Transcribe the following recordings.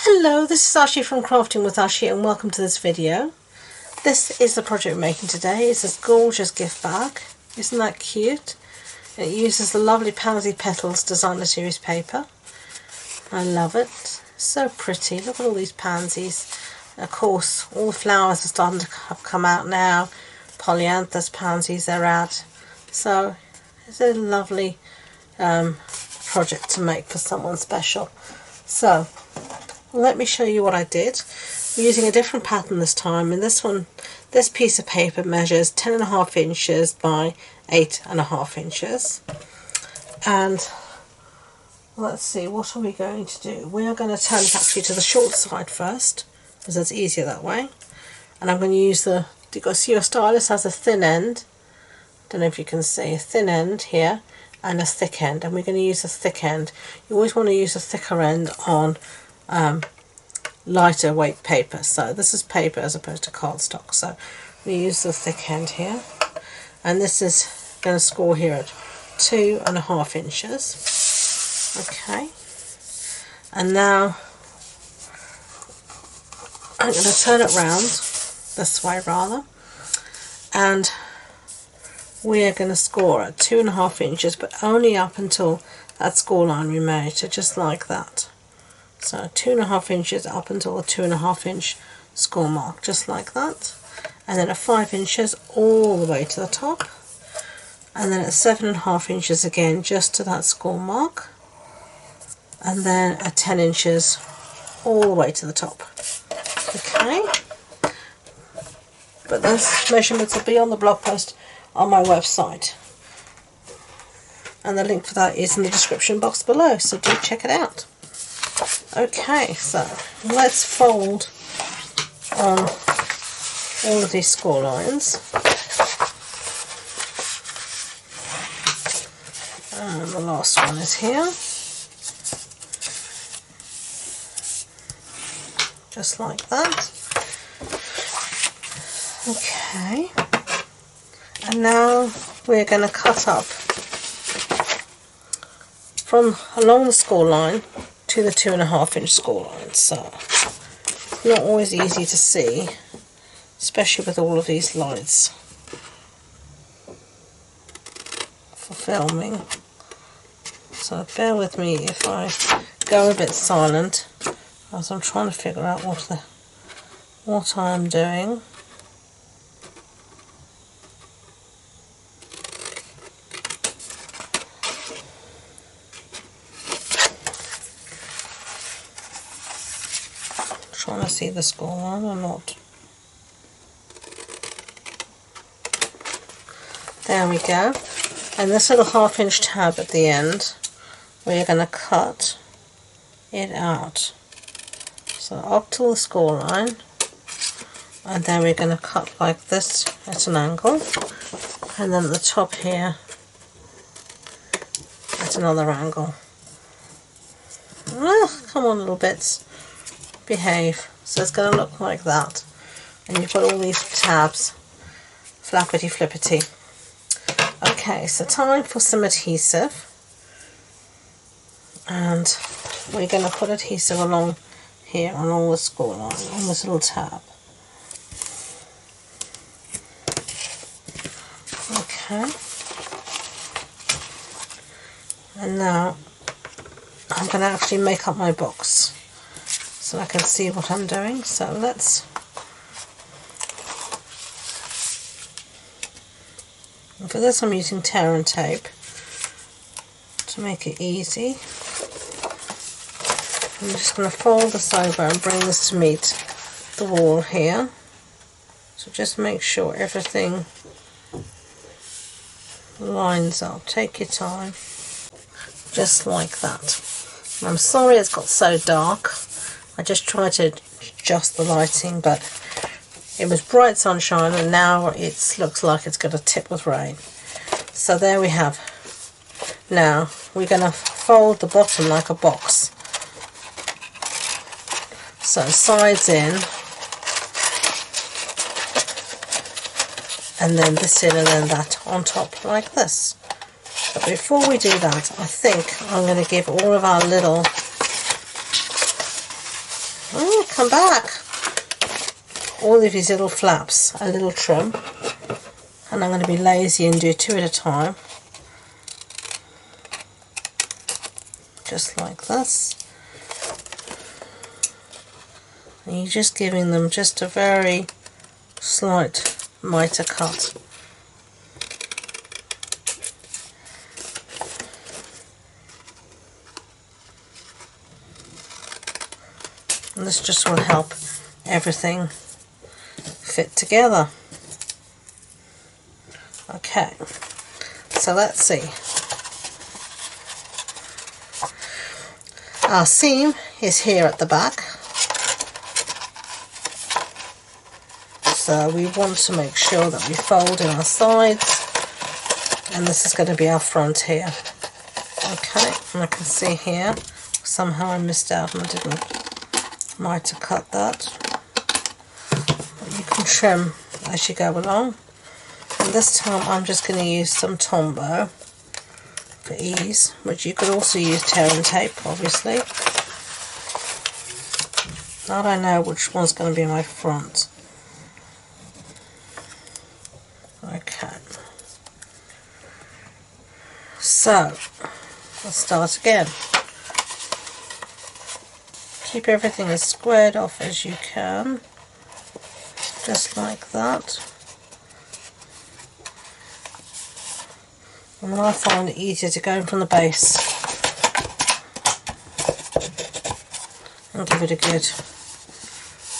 Hello, this is Ashi from Crafting with Ashi and welcome to this video. This is the project we're making today. It's this gorgeous gift bag. Isn't that cute? It uses the lovely Pansy Petals Designer Series paper. I love it. So pretty. Look at all these pansies. Of course, all the flowers are starting to come out now. Polyanthus pansies, they're out. So it's a lovely project to make for someone special. So let me show you what I did. I'm using a different pattern this time, and this piece of paper measures 10.5 inches by 8.5 inches. And let's see, what are we going to do? We are going to turn it actually to the short side first, because it's easier that way. And I'm going to use you've got to see your stylus has a thin end. Don't know if you can see a thin end here and a thick end, and we're going to use a thick end. You always want to use a thicker end on lighter weight paper. So this is paper as opposed to cardstock, so we use the thick end here, and this is going to score here at 2.5 inches. Okay, and now I'm going to turn it round this way rather, and we are going to score at 2.5 inches, but only up until that score line we made, so just like that. So 2.5 inches up until the 2.5 inch score mark, just like that, and then at 5 inches all the way to the top, and then at 7.5 inches again just to that score mark, and then at 10 inches all the way to the top. Okay, but those measurements will be on the blog post on my website, and the link for that is in the description box below, so do check it out. Okay, so let's fold on all of these score lines, and the last one is here, just like that. Okay, and now we're going to cut up from along the score line to the 2.5 inch score line. So not always easy to see, especially with all of these lights for filming, so bear with me if I go a bit silent as I'm trying to figure out what I'm doing. Trying to see the score line or not. There we go. And this little 1/2 inch tab at the end, we're going to cut it out. So up to the score line, and then we're going to cut like this at an angle, and then at the top here at another angle. Ah, come on little bits. Behave. So it's going to look like that, and you've got all these tabs, flappity flippity. Okay, so time for some adhesive, and we're going to put adhesive along here on all the score line on this little tab. Okay, and now I'm going to actually make up my box so I can see what I'm doing. So for this I'm using tear and tape to make it easy. I'm just going to fold this over and bring this to meet the wall here. So just make sure everything lines up. Take your time. Just like that. I'm sorry it's got so dark. I just tried to adjust the lighting, but it was bright sunshine and now it looks like it's going to tip with rain. So there we have. Now we're going to fold the bottom like a box. So sides in, and then this in, and then that on top like this. But before we do that, I think I'm going to give all of our little come back. All of these little flaps, a little trim, and I'm going to be lazy and do 2 at a time, just like this. And you're just giving them just a very slight mitre cut. And this just will help everything fit together. Okay, so let's see. Our seam is here at the back, so we want to make sure that we fold in our sides, and this is going to be our front here. Okay, and I can see here, somehow I missed out and I didn't mitre cut that. But you can trim as you go along. And this time I'm just going to use some Tombow for ease, which you could also use tear and tape, obviously. I don't know which one's going to be my front. Okay. So, let's start again. Keep everything as squared off as you can, just like that. And I find it easier to go in from the base and give it a good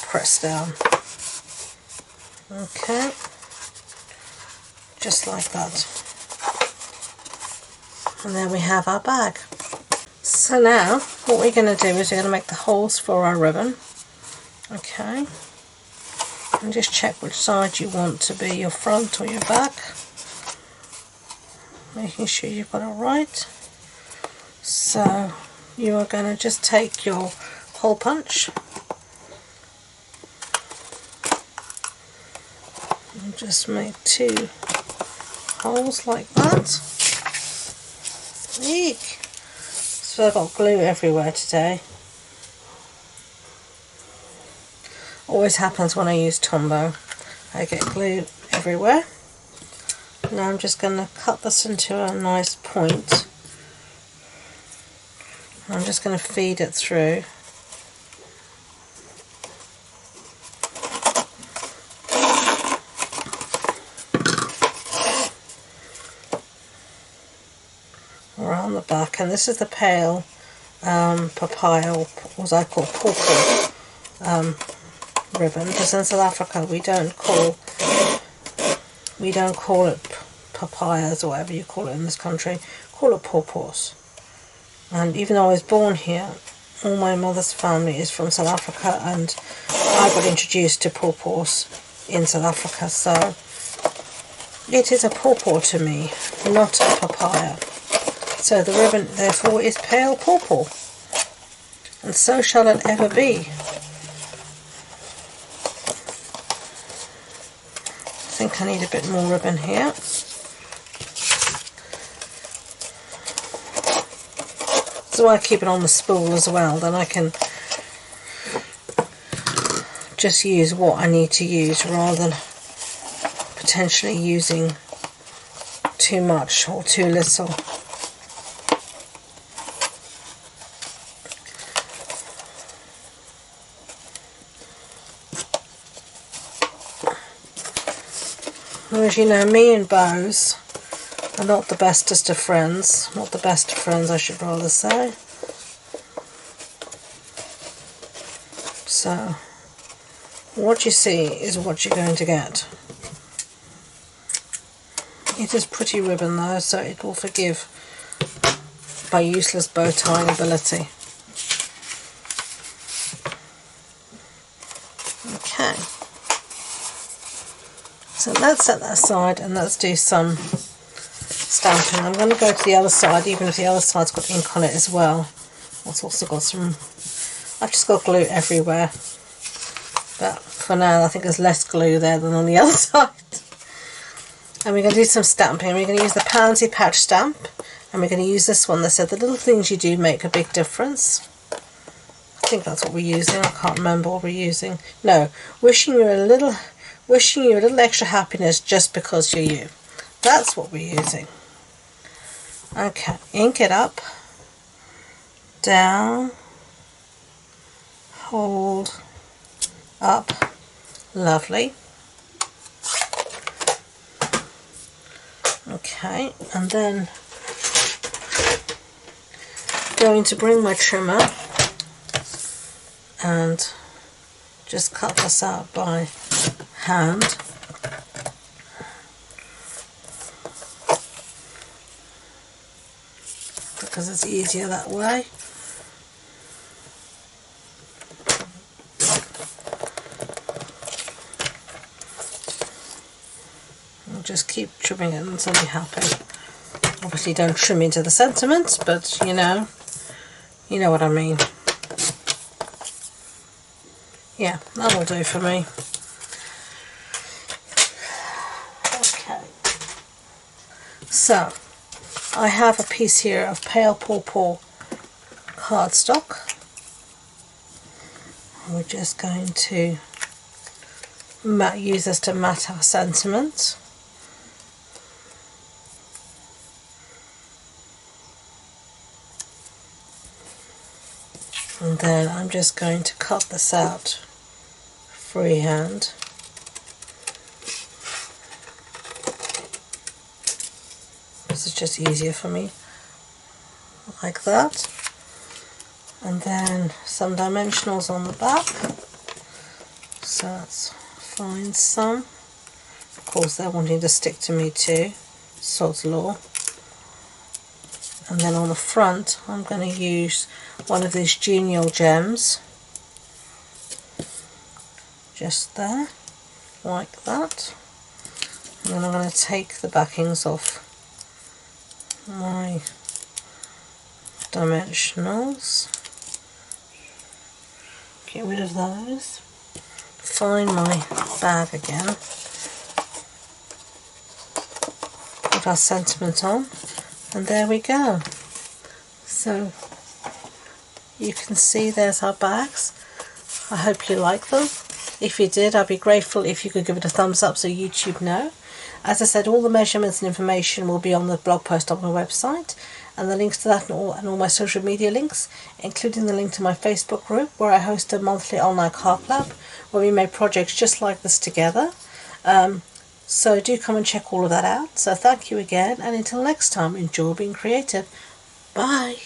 press down. Okay, just like that. And there we have our bag. So now what we're going to do is we're going to make the holes for our ribbon. Okay, and just check which side you want to be your front or your back, making sure you've got it right. So you are going to just take your hole punch and just make 2 holes like that. Eek. So I've got glue everywhere today. Always happens when I use Tombow. I get glue everywhere. Now I'm just going to cut this into a nice point. I'm just going to feed it through. Around the back, and this is the pale papaya, or what I call pawpaw ribbon, because in South Africa we don't call it papayas or whatever you call it in this country. Call it pawpaws. And even though I was born here, all my mother's family is from South Africa, and I got introduced to pawpaws in South Africa, so it is a pawpaw to me, not a papaya. So the ribbon therefore is pale pawpaw, and so shall it ever be. I think I need a bit more ribbon here. So I keep it on the spool as well, then I can just use what I need to use rather than potentially using too much or too little. As you know, me and bows are not the bestest of friends. Not the best of friends, I should rather say. So, what you see is what you're going to get. It is pretty ribbon though, so it will forgive my useless bow tying ability. Okay. So let's set that aside and let's do some stamping. I'm going to go to the other side, even if the other side's got ink on it as well. It's also got some, I've just got glue everywhere. But for now I think there's less glue there than on the other side. And we're going to do some stamping. We're going to use the Pansy Patch stamp, and we're going to use this one that said the little things you do make a big difference. think that's what we're using. I can't remember what we're using. No, wishing you a little extra happiness just because you're you. That's what we're using. Okay, ink it up, down, hold, up, lovely. Okay, and then going to bring my trimmer and just cut this out by hand. Because it's easier that way. And just keep trimming it until you're happy. Obviously don't trim into the sentiments, but you know what I mean. Yeah, that'll do for me. Okay. So, I have a piece here of pale pawpaw cardstock. We're just going to use this to mat our sentiments. And then I'm just going to cut this out freehand. This is just easier for me, like that. And then some dimensionals on the back. So let's find some. Of course they're wanting to stick to me too, sod's law. And then on the front I'm going to use one of these genial gems. Just there, like that. And then I'm going to take the backings off my dimensionals, get rid of those, find my bag again, put our sentiment on, and there we go. So you can see there's our bags. I hope you like them. If you did, I'd be grateful if you could give it a thumbs up so YouTube know. As I said, all the measurements and information will be on the blog post on my website, and the links to that and all my social media links, including the link to my Facebook group where I host a monthly online card lab where we make projects just like this together. So do come and check all of that out. So thank you again, and until next time, enjoy being creative. Bye.